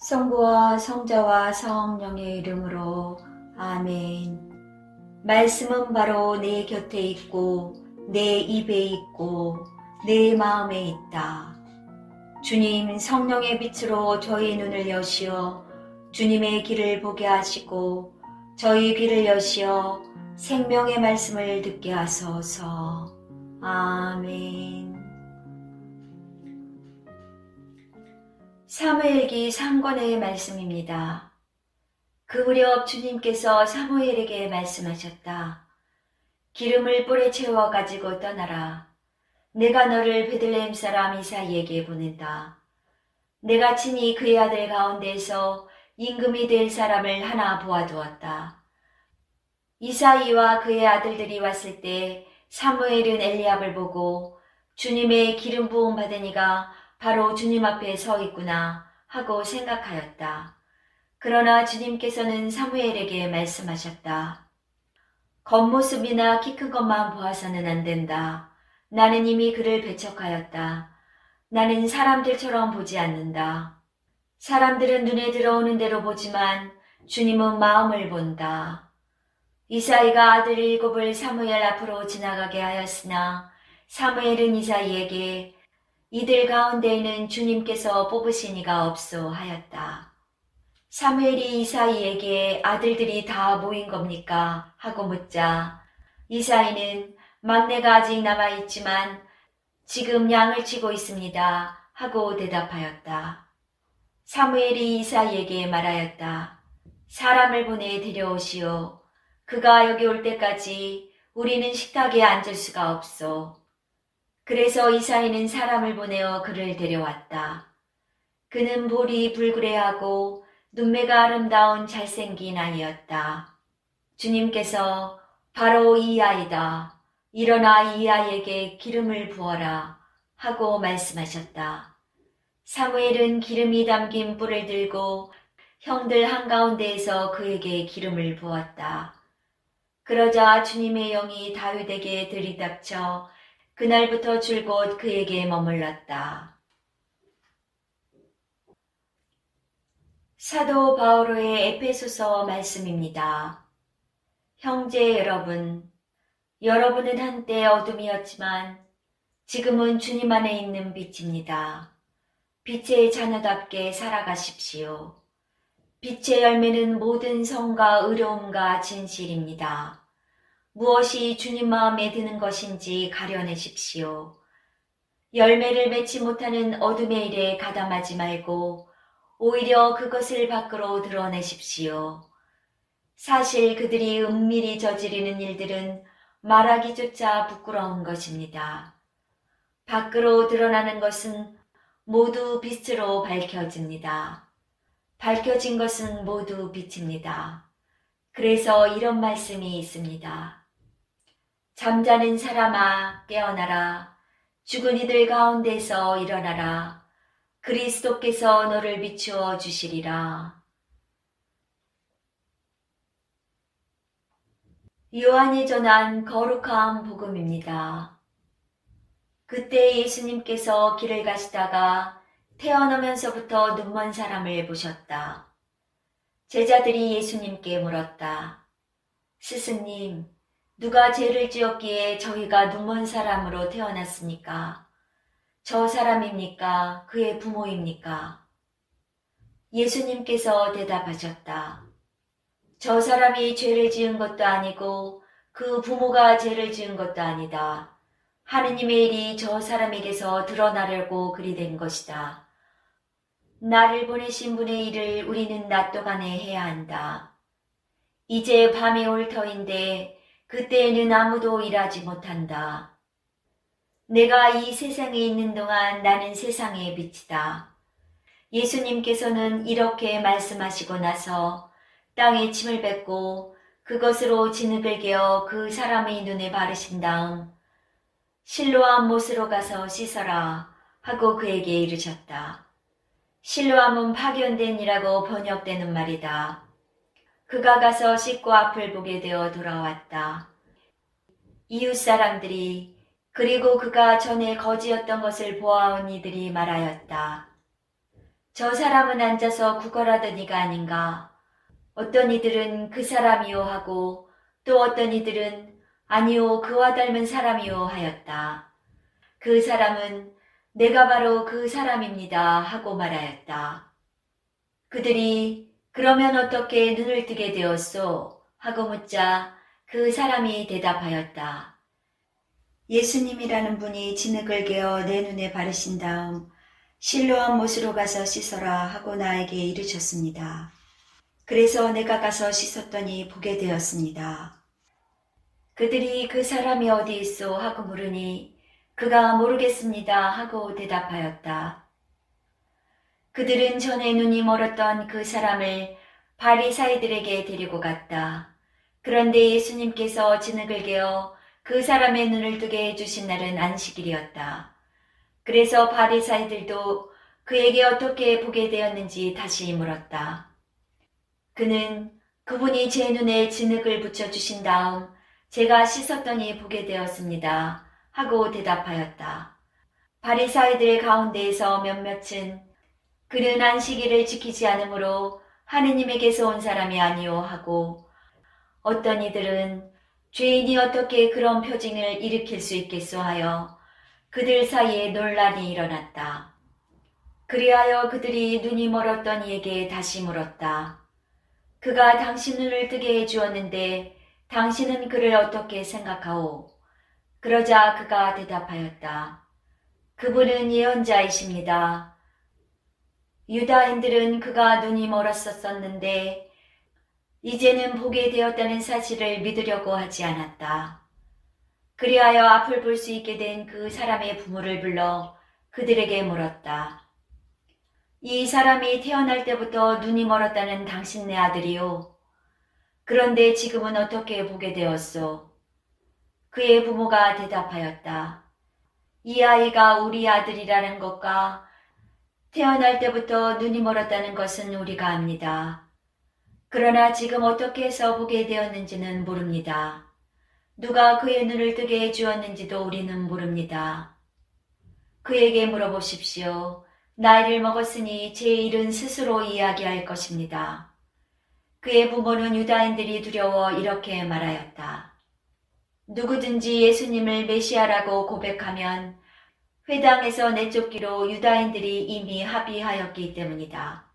성부와 성자와 성령의 이름으로 아멘. 말씀은 바로 내 곁에 있고 내 입에 있고 내 마음에 있다. 주님 성령의 빛으로 저희 눈을 여시어 주님의 길을 보게 하시고 저희 귀를 여시어 생명의 말씀을 듣게 하소서. 아멘. 사무엘기 3권의 말씀입니다. 그 무렵 주님께서 사무엘에게 말씀하셨다. 기름을 뿔에 채워 가지고 떠나라. 내가 너를 베들레헴 사람 이사이에게 보낸다. 내가 친히 그의 아들 가운데에서 임금이 될 사람을 하나 보아두었다. 이사이와 그의 아들들이 왔을 때 사무엘은 엘리압을 보고 주님의 기름 부음 받은 이가 바로 주님 앞에 서 있구나 하고 생각하였다. 그러나 주님께서는 사무엘에게 말씀하셨다. 겉모습이나 키 큰 것만 보아서는 안 된다. 나는 이미 그를 배척하였다. 나는 사람들처럼 보지 않는다. 사람들은 눈에 들어오는 대로 보지만 주님은 마음을 본다. 이사이가 아들 7을 사무엘 앞으로 지나가게 하였으나 사무엘은 이사이에게 이들 가운데에는 주님께서 뽑으신 이가 없소 하였다. 사무엘이 이사이에게 아들들이 다 모인 겁니까? 하고 묻자 이사이는 막내가 아직 남아있지만 지금 양을 치고 있습니다. 하고 대답하였다. 사무엘이 이사이에게 말하였다. 사람을 보내 데려오시오. 그가 여기 올 때까지 우리는 식탁에 앉을 수가 없소. 그래서 이사이는 사람을 보내어 그를 데려왔다. 그는 볼이 불그레하고 눈매가 아름다운 잘생긴 아이였다. 주님께서 바로 이 아이다. 일어나 이 아이에게 기름을 부어라 하고 말씀하셨다. 사무엘은 기름이 담긴 뿔을 들고 형들 한가운데에서 그에게 기름을 부었다. 그러자 주님의 영이 다윗에게 들이닥쳐 그날부터 줄곧 그에게 머물렀다. 사도 바오로의 에베소서 말씀입니다. 형제 여러분, 여러분은 한때 어둠이었지만 지금은 주님 안에 있는 빛입니다. 빛의 자녀답게 살아가십시오. 빛의 열매는 모든 성과 의로움과 진실입니다. 무엇이 주님 마음에 드는 것인지 가려내십시오. 열매를 맺지 못하는 어둠의 일에 가담하지 말고 오히려 그것을 밖으로 드러내십시오. 사실 그들이 은밀히 저지르는 일들은 말하기조차 부끄러운 것입니다. 밖으로 드러나는 것은 모두 빛으로 밝혀집니다. 밝혀진 것은 모두 빛입니다. 그래서 이런 말씀이 있습니다. 잠자는 사람아 깨어나라. 죽은 이들 가운데서 일어나라. 그리스도께서 너를 비추어 주시리라. 요한이 전한 거룩한 복음입니다. 그때 예수님께서 길을 가시다가 태어나면서부터 눈먼 사람을 보셨다. 제자들이 예수님께 물었다. 스승님, 누가 죄를 지었기에 저희가 눈먼 사람으로 태어났습니까? 저 사람입니까? 그의 부모입니까? 예수님께서 대답하셨다. 저 사람이 죄를 지은 것도 아니고 그 부모가 죄를 지은 것도 아니다. 하느님의 일이 저 사람에게서 드러나려고 그리 된 것이다. 나를 보내신 분의 일을 우리는 낮 동안에 해야 한다. 이제 밤이 올 터인데 그때에는 아무도 일하지 못한다. 내가 이 세상에 있는 동안 나는 세상의 빛이다. 예수님께서는 이렇게 말씀하시고 나서 땅에 침을 뱉고 그것으로 진흙을 개어 그 사람의 눈에 바르신 다음 실로암 못으로 가서 씻어라 하고 그에게 이르셨다. 실로암은 파견된이라고 번역되는 말이다. 그가 가서 씻고 앞을 보게 되어 돌아왔다. 이웃 사람들이 그리고 그가 전에 거지였던 것을 보아온 이들이 말하였다. 저 사람은 앉아서 구걸하던 이가 아닌가. 어떤 이들은 그 사람이요 하고 또 어떤 이들은 아니요 그와 닮은 사람이요 하였다. 그 사람은 내가 바로 그 사람입니다 하고 말하였다. 그들이 그러면 어떻게 눈을 뜨게 되었소? 하고 묻자 그 사람이 대답하였다. 예수님이라는 분이 진흙을 개어 내 눈에 바르신 다음 실로암 못으로 가서 씻어라 하고 나에게 이르셨습니다. 그래서 내가 가서 씻었더니 보게 되었습니다. 그들이 그 사람이 어디 있소? 하고 물으니 그가 모르겠습니다 하고 대답하였다. 그들은 전에 눈이 멀었던 그 사람을 바리사이들에게 데리고 갔다. 그런데 예수님께서 진흙을 개어 그 사람의 눈을 뜨게 해주신 날은 안식일이었다. 그래서 바리사이들도 그에게 어떻게 보게 되었는지 다시 물었다. 그는 그분이 제 눈에 진흙을 붙여주신 다음 제가 씻었더니 보게 되었습니다 하고 대답하였다. 바리사이들 가운데에서 몇몇은 그는 안식일을 지키지 않으므로 하느님에게서 온 사람이 아니요 하고 어떤 이들은 죄인이 어떻게 그런 표징을 일으킬 수 있겠소 하여 그들 사이에 논란이 일어났다. 그리하여 그들이 눈이 멀었던 이에게 다시 물었다. 그가 당신 눈을 뜨게 해주었는데 당신은 그를 어떻게 생각하오? 그러자 그가 대답하였다. 그분은 예언자이십니다. 유다인들은 그가 눈이 멀었었는데 이제는 보게 되었다는 사실을 믿으려고 하지 않았다. 그리하여 앞을 볼 수 있게 된 그 사람의 부모를 불러 그들에게 물었다. 이 사람이 태어날 때부터 눈이 멀었다는 당신네 아들이요. 그런데 지금은 어떻게 보게 되었소? 그의 부모가 대답하였다. 이 아이가 우리 아들이라는 것과 태어날 때부터 눈이 멀었다는 것은 우리가 압니다. 그러나 지금 어떻게 해서 보게 되었는지는 모릅니다. 누가 그의 눈을 뜨게 해주었는지도 우리는 모릅니다. 그에게 물어보십시오. 나이를 먹었으니 제 일은 스스로 이야기할 것입니다. 그의 부모는 유다인들이 두려워 이렇게 말하였다. 누구든지 예수님을 메시아라고 고백하면 회당에서 내쫓기로 유다인들이 이미 합의하였기 때문이다.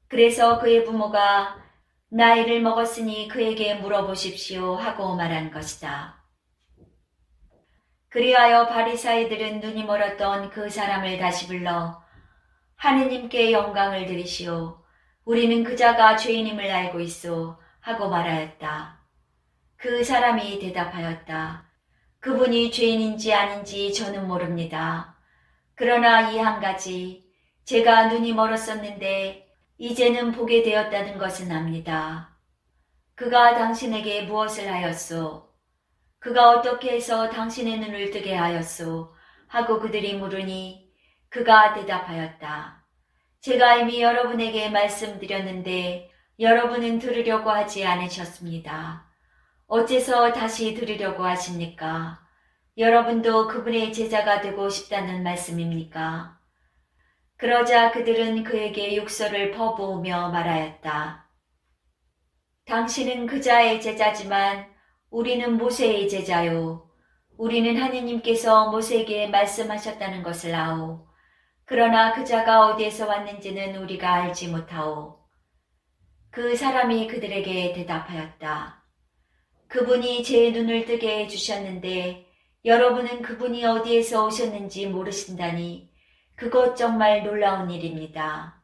그래서 그의 부모가 나이를 먹었으니 그에게 물어보십시오 하고 말한 것이다. 그리하여 바리사이들은 눈이 멀었던 그 사람을 다시 불러 하느님께 영광을 드리시오. 우리는 그자가 죄인임을 알고 있소 하고 말하였다. 그 사람이 대답하였다. 그분이 죄인인지 아닌지 저는 모릅니다. 그러나 이 한 가지 제가 눈이 멀었었는데 이제는 보게 되었다는 것은 압니다. 그가 당신에게 무엇을 하였소? 그가 어떻게 해서 당신의 눈을 뜨게 하였소? 하고 그들이 물으니 그가 대답하였다. 제가 이미 여러분에게 말씀드렸는데 여러분은 들으려고 하지 않으셨습니다. 어째서 다시 들으려고 하십니까? 여러분도 그분의 제자가 되고 싶다는 말씀입니까? 그러자 그들은 그에게 육서를 퍼부으며 말하였다. 당신은 그자의 제자지만 우리는 모세의 제자요. 우리는 하느님께서 모세에게 말씀하셨다는 것을 아오. 그러나 그자가 어디에서 왔는지는 우리가 알지 못하오. 그 사람이 그들에게 대답하였다. 그분이 제 눈을 뜨게 해주셨는데 여러분은 그분이 어디에서 오셨는지 모르신다니 그것 정말 놀라운 일입니다.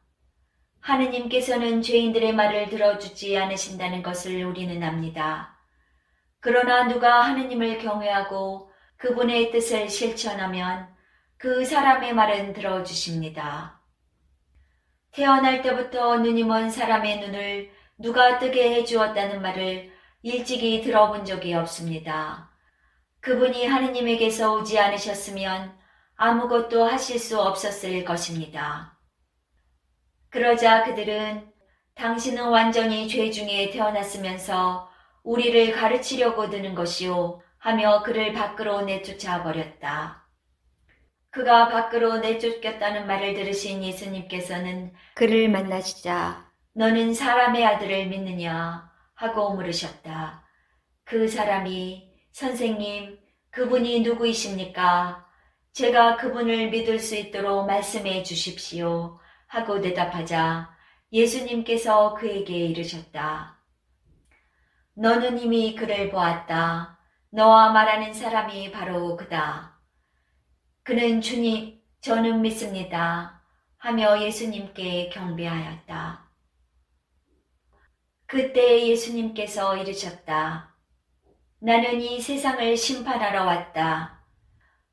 하느님께서는 죄인들의 말을 들어주지 않으신다는 것을 우리는 압니다. 그러나 누가 하느님을 경외하고 그분의 뜻을 실천하면 그 사람의 말은 들어주십니다. 태어날 때부터 눈이 먼 사람의 눈을 누가 뜨게 해주었다는 말을 일찍이 들어본 적이 없습니다. 그분이 하느님에게서 오지 않으셨으면 아무것도 하실 수 없었을 것입니다. 그러자 그들은 당신은 완전히 죄 중에 태어났으면서 우리를 가르치려고 드는 것이오 하며 그를 밖으로 내쫓아 버렸다. 그가 밖으로 내쫓겼다는 말을 들으신 예수님께서는 그를 만나시자 너는 사람의 아들을 믿느냐 하고 물으셨다. 그 사람이 선생님, 그분이 누구이십니까? 제가 그분을 믿을 수 있도록 말씀해 주십시오 하고 대답하자 예수님께서 그에게 이르셨다. 너는 이미 그를 보았다. 너와 말하는 사람이 바로 그다. 그는 주님, 저는 믿습니다 하며 예수님께 경배하였다. 그때 예수님께서 이르셨다. 나는 이 세상을 심판하러 왔다.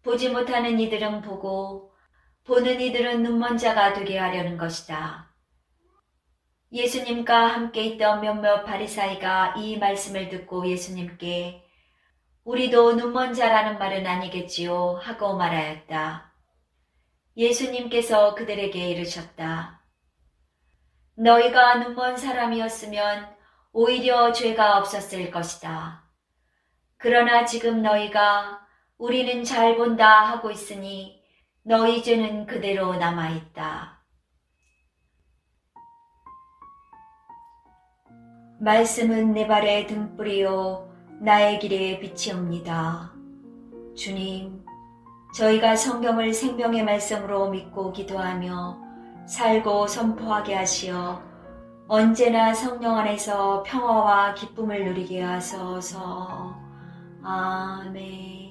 보지 못하는 이들은 보고 보는 이들은 눈먼 자가 되게 하려는 것이다. 예수님과 함께 있던 몇몇 바리사이가 이 말씀을 듣고 예수님께 우리도 눈먼 자라는 말은 아니겠지요 하고 말하였다. 예수님께서 그들에게 이르셨다. 너희가 눈먼 사람이었으면 오히려 죄가 없었을 것이다. 그러나 지금 너희가 우리는 잘 본다 하고 있으니 너희 죄는 그대로 남아있다. 말씀은 내 발의 등불이요 나의 길의 빛이옵니다. 주님, 저희가 성경을 생명의 말씀으로 믿고 기도하며 살고 선포하게 하시어 언제나 성령 안에서 평화와 기쁨을 누리게 하소서. 아멘.